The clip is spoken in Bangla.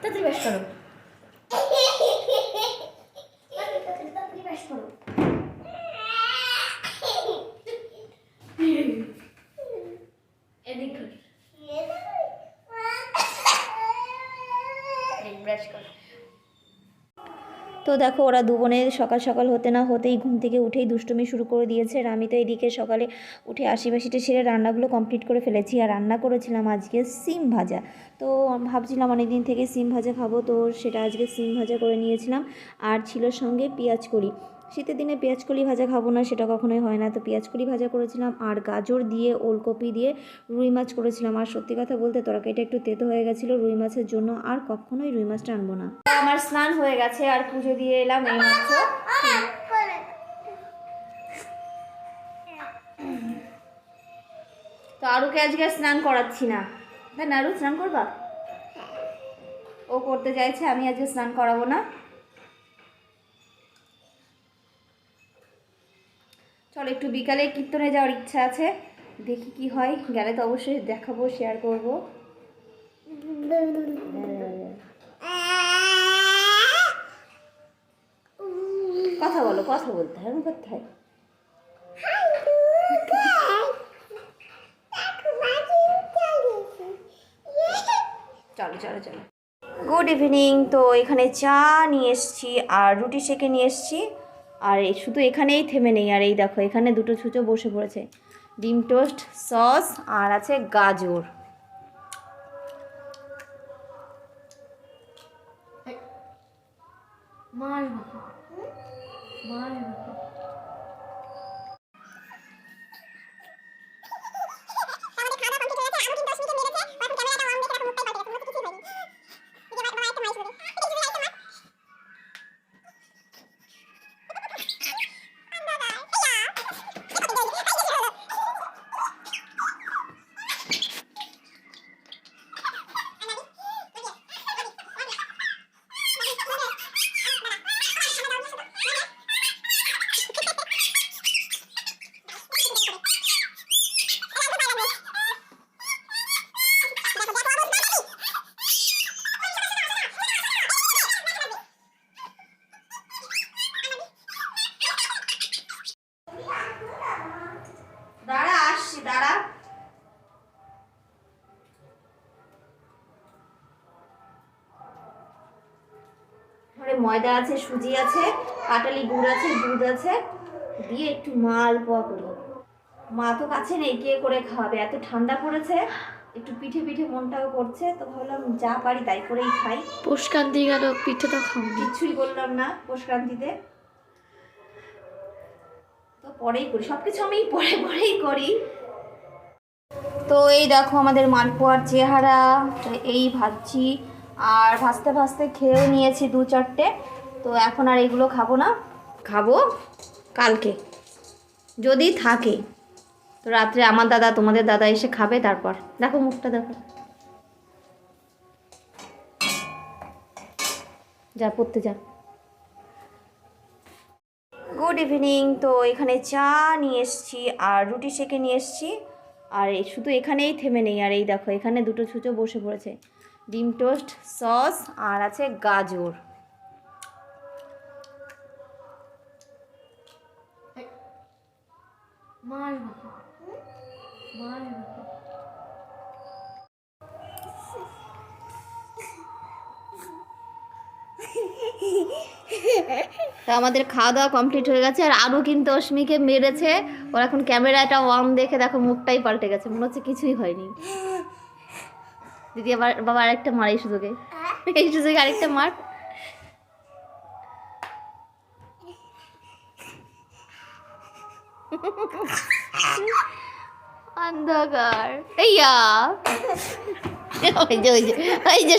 তাড়াতাড়ি ব্রাশ করো, তাড়াতাড়ি ব্রাশ করো। এদিক ব্রাশ করো। তো দেখো ওরা দু বোনে সকাল সকাল হতে না হতেই ঘুম থেকে উঠেই দুষ্টুমি শুরু করে দিয়েছে। আর আমি তো এদিকে সকালে উঠে আশিবাসিটা সেরে রান্নাগুলো কমপ্লিট করে ফেলেছি। আর রান্না করেছিলাম আজকে সিম ভাজা। তো ভাবছিলাম অনেক দিন থেকে সিম ভাজা খাবো, তো সেটা আজকে সিম ভাজা করে নিয়েছিলাম। আর ছিল সঙ্গে পেঁয়াজ কলি। শীতের দিনে পেঁয়াজ কলি ভাজা খাবো না সেটা কখনোই হয় না, তো পেঁয়াজ কলি ভাজা করেছিলাম। আর গাজর দিয়ে ওলকপি দিয়ে রুই মাছ করেছিলাম। আর সত্যি কথা বলতে তরকারিটা একটু তেতো হয়ে গেছিলো রুই মাছের জন্য, আর কখনোই রুই মাছটা আনবো না। আমার স্নান হয়ে গেছে আর পুজো দিয়ে এলাম এই মাত্র। তো আরুকে আজকে স্নান করাচ্ছি না, তাই না? আরু স্নান করবা? ও করতে চাইছে, আমি আজকে স্নান করাবো না। চলো একটু বিকালে কীর্তনে যাওয়ার ইচ্ছা আছে, দেখি কি হয়। গেলে তো অবশ্যই দেখাবো, শেয়ার করব। কথা বলো, কথা বলতে হয়, করতে হয়। চলো চলো চলো। Good evening. তো এখানে চা নিয়ে এসছি আর রুটি সেঁকে নিয়ে এসছি। আর এই শুধু এখানেই থেমে নেই, আর এই দেখো এখানে দুটো ছুঁচো বসে পড়েছে। ডিম টোস্ট, সস আর আছে গাজর। মার মার দাঁড়া, আসছি, দাঁড়া। ময়দা আছে, সুজি আছে, পাটালি গুড় আছে, দুধ আছে, দিয়ে একটু মালপোয়া করি। মা তো কাছে নেই, কে করে খাওয়াবে, এত ঠান্ডা পড়েছে। একটু পিঠে পিঠে মনটাও করছে, তো ভাবলাম যা পারি তাই করেই খাই। পোষকান্তি গেল, পিঠে তো খাও, কিছুই বললাম না পোষকান্তিতে। তো পরেই করি, সবকিছু আমি পরেই করি। তো এই দেখো আমাদের মালপোয়ার চেহারা, এই ভাজছি। আর ভাজতে ভাজতে খেয়েও নিয়েছি 2-4টে। তো এখন আর এগুলো খাবো না, খাবো কালকে যদি থাকে। তো রাত্রে আমার দাদা, তোমাদের দাদা এসে খাবে, তারপর দেখো মুখটা দেখো। যা পড়তে যা। Good evening. তো এখানে চা নিয়ে এসছি আর রুটি সেঁকে নিয়ে এসছি। আর এই শুধু এখানেই থেমে নেই, আর এই দেখো এখানে দুটো ছুঁচো বসে পড়েছে। ডিম টোস্ট, সস আর আছে গাজর। মার মার তা আমাদের খাওয়া দাওয়া কমপ্লিট হয়ে গেছে। আর আরও কিন্তু অস্মিকে মেরেছে, ওর এখন ক্যামেরাটা অন দেখে দেখো মুখটাই পাল্টে গেছে, মনে হচ্ছে কিছুই হয়নি। দিদি আবার বাবা আরেকটা মার, এই সুযোগে আরেকটা মার। অন্ধকার, এই যে